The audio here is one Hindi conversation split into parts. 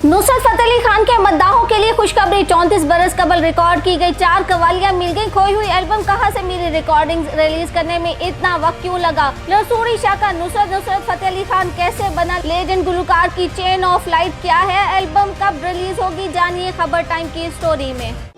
नुसरत फतेह अली खान के मद्दाहों के लिए खुशखबरी। 34 बरस कबल रिकॉर्ड की गई 4 कवालियां मिल गई। खोई हुई एल्बम कहां से मिली? रिकॉर्डिंग रिलीज करने में इतना वक्त क्यों लगा? लसूड़ी शाखा नुसरत फतेह अली खान कैसे बना लेजेंड गुलकार की चेन ऑफ लाइट क्या है? एल्बम कब रिलीज होगी? जानिए खबर टाइम की स्टोरी में।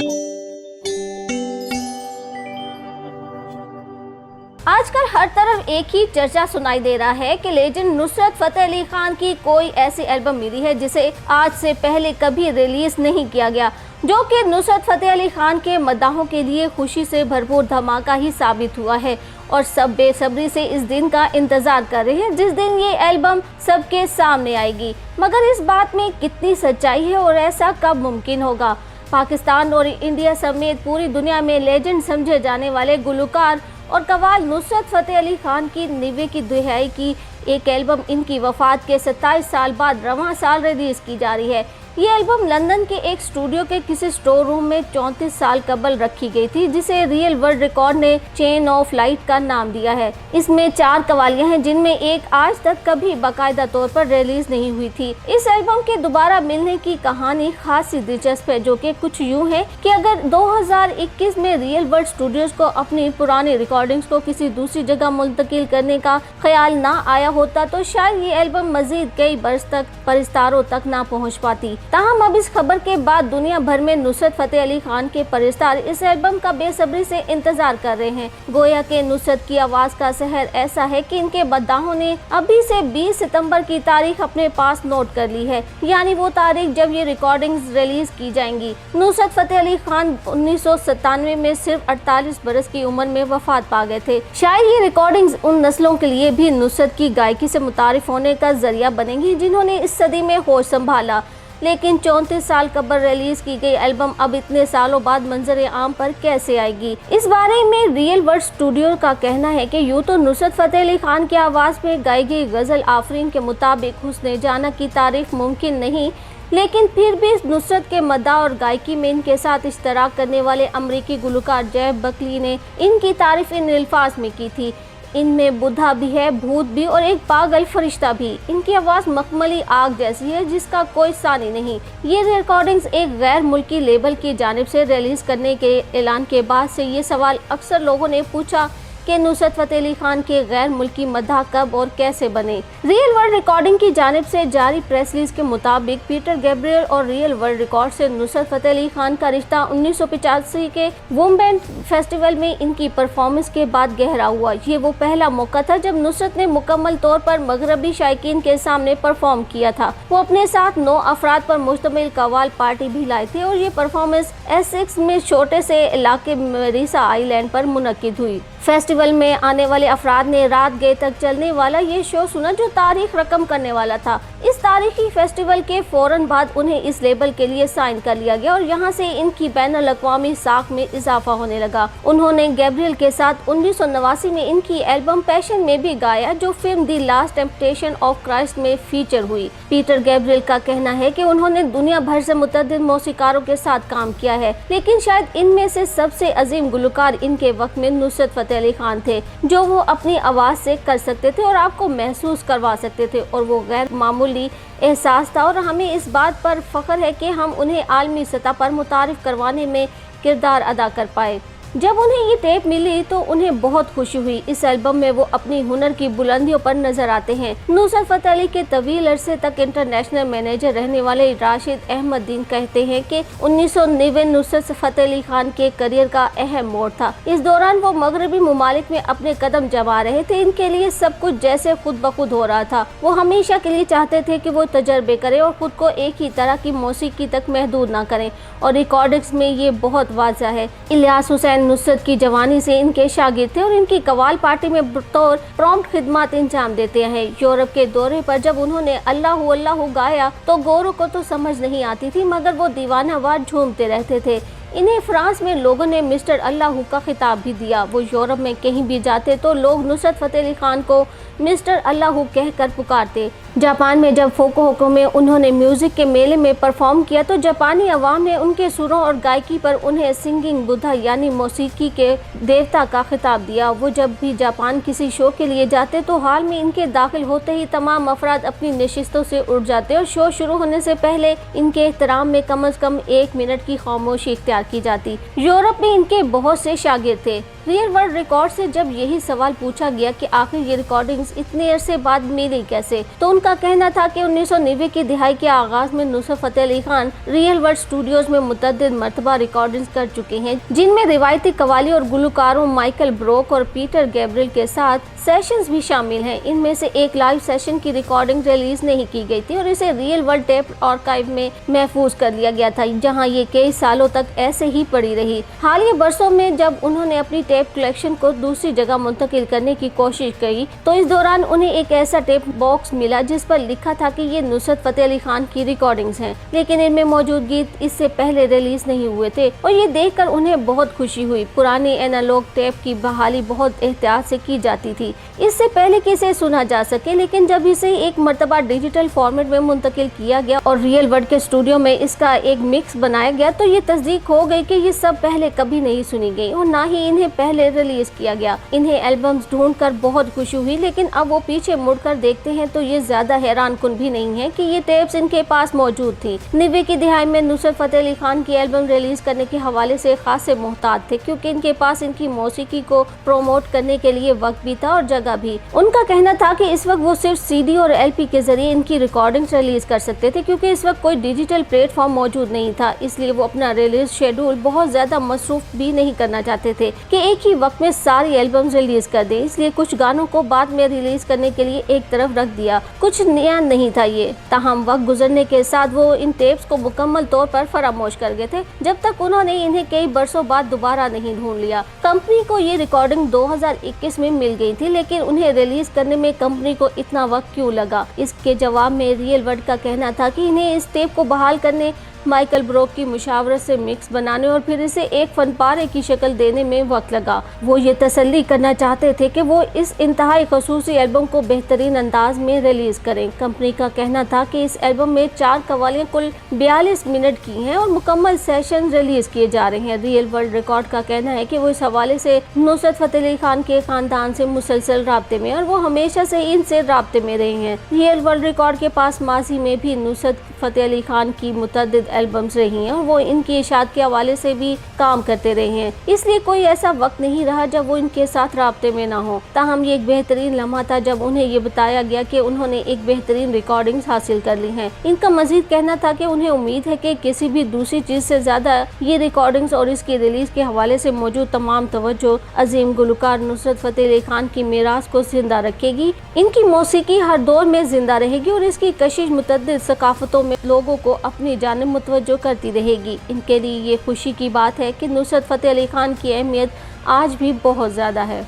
आजकल हर तरफ एक ही चर्चा सुनाई दे रहा है कि लेजेंड नुसरत फतेह अली खान की कोई ऐसी एल्बम मिली है जिसे आज से पहले कभी रिलीज नहीं किया गया, जो कि नुसरत फतेह अली खान के मद्दाहों के लिए खुशी से भरपूर धमाका ही साबित हुआ है और सब बेसब्री से इस दिन का इंतजार कर रहे हैं जिस दिन ये एल्बम सबके सामने आएगी। मगर इस बात में कितनी सच्चाई है और ऐसा कब मुमकिन होगा? पाकिस्तान और इंडिया समेत पूरी दुनिया में लेजेंड समझे जाने वाले गुलकार और कवाल नुसरत फतेह अली खान की 90 की दुहाई की एक एल्बम इनकी वफात के 27 साल बाद रवां साल रिलीज की जा रही है। ये एल्बम लंदन के एक स्टूडियो के किसी स्टोर रूम में 34 साल कबल रखी गई थी, जिसे रियल वर्ल्ड रिकॉर्ड ने चेन ऑफ लाइट का नाम दिया है। इसमें 4 कवालियां हैं जिनमें एक आज तक कभी बाकायदा तौर पर रिलीज नहीं हुई थी। इस एल्बम के दोबारा मिलने की कहानी खासी दिलचस्प है, जो कि कुछ यूँ है कि अगर 2021 में रियल वर्ल्ड स्टूडियोज को अपनी पुरानी रिकॉर्डिंग्स को किसी दूसरी जगह मुंतकिल करने का ख्याल ना आया होता तो शायद ये एल्बम मजीद कई बरस तक परिस्तारों तक ना पहुँच पाती। ताहम अब इस खबर के बाद दुनिया भर में नुसरत फतेह अली खान के परिस्तार इस एल्बम का बेसब्री से इंतजार कर रहे हैं। गोया के नुसरत की आवाज का सहर ऐसा है कि इनके मद्दाहों ने अभी से 20 सितंबर की तारीख अपने पास नोट कर ली है, यानी वो तारीख जब ये रिकॉर्डिंग्स रिलीज की जाएंगी। नुसरत फतेह अली खान 1997 में सिर्फ 48 बरस की उम्र में वफात पा गए थे। शायद ये रिकॉर्डिंग्स उन नस्लों के लिए भी नुसरत की गायकी से मुतारिफ होने का जरिया बनेंगी जिन्होंने इस सदी में होश संभाला। लेकिन 34 साल कबल रिलीज की गई एल्बम अब इतने सालों बाद मंजर आम पर कैसे आएगी? इस बारे में रियल वर्ल्ड स्टूडियो का कहना है कि यूँ तो नुसरत फतेह अली खान की आवाज़ में गाई गई गज़ल आफरीन के मुताबिक हुस्न जाना की तारीफ मुमकिन नहीं, लेकिन फिर भी नुसरत के मद्दा और गायकी में इनके साथ इश्तराक करने वाले अमरीकी गुलकार जैब बकली ने इनकी तारीफ इन अल्फाज में की थी। इनमें बुद्धा भी है, भूत भी और एक पागल फरिश्ता भी। इनकी आवाज़ मखमली आग जैसी है जिसका कोई सानी नहीं। ये रिकॉर्डिंग्स एक गैर मुल्की लेबल की जानिब से रिलीज करने के ऐलान के बाद से ये सवाल अक्सर लोगों ने पूछा कि नुसरत फतेह अली खान के गैर मुल्की मद्दाह कब और कैसे बने। रियल वर्ल्ड रिकॉर्डिंग की जानिब से जारी प्रेस रिलीज के मुताबिक पीटर गैब्रियल और रियल वर्ल्ड रिकॉर्ड से नुसरत फतेह अली खान का रिश्ता 1985 के वुम्बेन फेस्टिवल में इनकी परफॉर्मेंस के बाद गहरा हुआ। ये वो पहला मौका था जब नुसरत ने मुकम्मल तौर पर मगरबी शायकीन के सामने परफॉर्म किया था। वो अपने साथ 9 अफराद पर मुश्तमिल कवाल पार्टी भी लाए थे और ये परफॉर्मेंस एसेक्स में छोटे से इलाके मेरिसा आइलैंड पर मुनक्किद हुई। फेस्टिवल में आने वाले अफराद ने रात गए तक चलने वाला ये शो सुना जो तारीख रकम करने वाला था। इस तारीखी फेस्टिवल के फौरन बाद उन्हें इस लेबल के लिए साइन कर लिया गया और यहाँ से इनकी बैनुल अक़वामी साख में इजाफा होने लगा। उन्होंने गैब्रियल के साथ 1989 में इनकी एल्बम पैशन में भी गाया, जो film the last temptation of Christ में फीचर हुई। पीटर गैब्रियल का कहना है कि उन्होंने दुनिया भर से मुतअद्दिद मौसीकारों के साथ काम किया है, लेकिन शायद इनमें से सबसे अजीम गुलकार इनके वक्त में नुसरत फतेह अली खान थे, जो वो अपनी आवाज़ से कर सकते थे और आपको महसूस करवा सकते थे और वो गैर मामूली एहसास था और हमें इस बात पर फख्र है कि हम उन्हें आलमी सतह पर मुतारिफ करवाने में किरदार अदा कर पाए। जब उन्हें ये टेप मिली तो उन्हें बहुत खुशी हुई। इस एल्बम में वो अपनी हुनर की बुलंदियों पर नजर आते हैं। नुसरत फतेह अली के तवील अरसे तक इंटरनेशनल मैनेजर रहने वाले राशिद अहमद दीन कहते हैं कि 1990 नुसरत फतेह अली खान के करियर का अहम मोड़ था। इस दौरान वो मगरबी ममालिक में अपने कदम जमा रहे थे। इनके लिए सब कुछ जैसे खुद ब खुद हो रहा था। वो हमेशा के लिए चाहते थे कि वो तजर्बे करें और खुद को एक ही तरह की मौसीकी तक महदूद ना करें और रिकॉर्डिंग्स में ये बहुत वाज़ा है। इलियास हुसैन नुसरत की जवानी से इनके शागिर्द थे और इनकी कवाल पार्टी में बतौर प्रॉम्प्ट खिदमत इंजाम देते हैं। यूरोप के दौरे पर जब उन्होंने अल्लाहु अल्लाहु गाया तो गोरों को तो समझ नहीं आती थी, मगर वो दीवानावार झूमते रहते थे। इन्हें फ्रांस में लोगों ने मिस्टर अल्लाहू का खिताब भी दिया। वो यूरोप में कहीं भी जाते तो लोग नुसरत फतेह अली खान को मिस्टर अल्लाहू कहकर पुकारते। जापान में जब फुकुओका में उन्होंने म्यूजिक के मेले में परफॉर्म किया तो जापानी अवाम ने उनके सुरों और गायकी पर उन्हें सिंगिंग बुद्धा यानी मौसीकी के देवता का खिताब दिया। वो जब भी जापान किसी शो के लिए जाते तो हाल में इनके दाखिल होते ही तमाम अफराद अपनी नशिस्तों से उठ जाते और शो शुरू होने से पहले इनके एहतराम में कम से कम 1 मिनट की खामोशी इख्तियार की जाती। यूरोप में इनके बहुत से शागिर्द थे। रियल वर्ल्ड रिकॉर्ड से जब यही सवाल पूछा गया कि आखिर ये रिकॉर्डिंग्स इतने अरसे बाद मिली कैसे, तो उनका कहना था कि 1990 की दिहाई के आगाज में Nusrat Fateh Ali Khan real world studios में मुतअद्दिद मरतबा रिकॉर्डिंग्स कर चुके हैं, जिनमें रिवायती कवाली और गुलकारों माइकल ब्रोक और पीटर गैब्रियल के साथ सेशंस भी शामिल हैं। इनमें से एक लाइव सेशन की रिकॉर्डिंग रिलीज नहीं की गई थी और इसे रियल वर्ल्ड टेप आर्काइव में महफूज कर लिया गया था, जहां ये कई सालों तक ऐसे ही पड़ी रही। हालिया बरसों में जब उन्होंने अपनी टेप कलेक्शन को दूसरी जगह मुंतकिल करने की कोशिश की तो इस दौरान उन्हें एक ऐसा टेप बॉक्स मिला जिस पर लिखा था कि ये नुसरत फतेह अली खान की रिकॉर्डिंग्स हैं, लेकिन इनमें मौजूद गीत इससे पहले रिलीज नहीं हुए थे और ये देखकर उन्हें बहुत खुशी हुई। पुरानी एनालॉग टेप की बहाली बहुत एहतियात से की जाती थी इससे पहले कि इसे सुना जा सके, लेकिन जब इसे एक मरतबा डिजिटल फॉर्मेट में मुंतकिल किया गया और रियल वर्ल्ड के स्टूडियो में इसका एक मिक्स बनाया गया तो ये तस्दीक हो गई कि ये सब पहले कभी नहीं सुनी गई और ना ही इन्हें पहले रिलीज किया गया। इन्हें एल्बम्स ढूंढकर बहुत खुशी हुई, लेकिन अब वो पीछे मुड़कर देखते हैं तो ये ज्यादा हैरान कुन भी नहीं है कि ये टेप्स इनके पास मौजूद थी। 90 की दिहाई में नुसरत फतेह अली खान की एल्बम रिलीज करने के हवाले से खासे मोहतात थे, क्योंकि इनके पास इनकी मौसीकी को प्रोमोट करने के लिए वक्त भी था और जगह भी। उनका कहना था कि इस वक्त वो सिर्फ CD और LP के जरिए इनकी रिकॉर्डिंग्स रिलीज कर सकते थे, क्योंकि इस वक्त कोई डिजिटल प्लेटफॉर्म मौजूद नहीं था। इसलिए वो अपना रिलीज शेड्यूल बहुत ज्यादा मसरूफ भी नहीं करना चाहते थे कि एक ही वक्त में सारी एल्बम्स रिलीज कर दें, इसलिए कुछ गानों को बाद में रिलीज करने के लिए एक तरफ रख दिया। कुछ नया नहीं था ये, ताहम वक्त गुजरने के साथ वो इन टेप्स को मुकम्मल तौर पर फरामोश कर गए थे, जब तक उन्होंने इन्हें कई बरसों बाद दोबारा नहीं ढूंढ लिया। कंपनी को ये रिकॉर्डिंग 2021 में मिल गई थी, लेकिन उन्हें रिलीज करने में कंपनी को इतना वक्त क्यों लगा? इसके जवाब में रियल वर्ल्ड का कहना था कि इन्हें इस टेप को बहाल करने, माइकल ब्रोक की मुशावरत से मिक्स बनाने और फिर इसे एक फनपारे की शक्ल देने में वक्त लगा। वो ये तसल्ली करना चाहते थे कि वो इस इंतहाई खसूसी एल्बम को बेहतरीन अंदाज में रिलीज करें। कंपनी का कहना था कि इस एल्बम में 4 कवालियां कुल 42 मिनट की हैं और मुकम्मल सेशन रिलीज किए जा रहे हैं। रियल वर्ल्ड रिकॉर्ड का कहना है कि वो इस हवाले से नुसरत फतेह अली खान के खानदान से मुसलसल राब्ते में और वो हमेशा से इनसे राब्ते में रहे हैं। रियल वर्ल्ड रिकॉर्ड के पास माजी में भी नुसरत फतेह अली खान की मुतअद्दिद एल्बम्स रही हैं और वो इनकी इशात के हवाले से भी काम करते रहे हैं, इसलिए कोई ऐसा वक्त नहीं रहा जब वो इनके साथ राब्ते में ना हो। ताहम ये एक बेहतरीन लम्हा था जब उन्हें ये बताया गया कि उन्होंने एक बेहतरीन रिकॉर्डिंग्स हासिल कर ली हैं। इनका मजीद कहना था कि उन्हें उम्मीद है कि किसी भी दूसरी चीज से ज्यादा ये रिकॉर्डिंग्स और इसकी रिलीज के हवाले से मौजूद तमाम तवज्जो अजीम गुलकार नुसरत फतेह अली खान की मीरास को जिंदा रखेगी। इनकी मौसीकी हर दौर में जिंदा रहेगी और इसकी कशिश मुतअद्दिद सकाफतों में लोगों को अपनी जानिब मुतवज्जो करती रहेगी। इनके लिए ये खुशी की बात है कि नुसरत फतेह अली खान की अहमियत आज भी बहुत ज़्यादा है।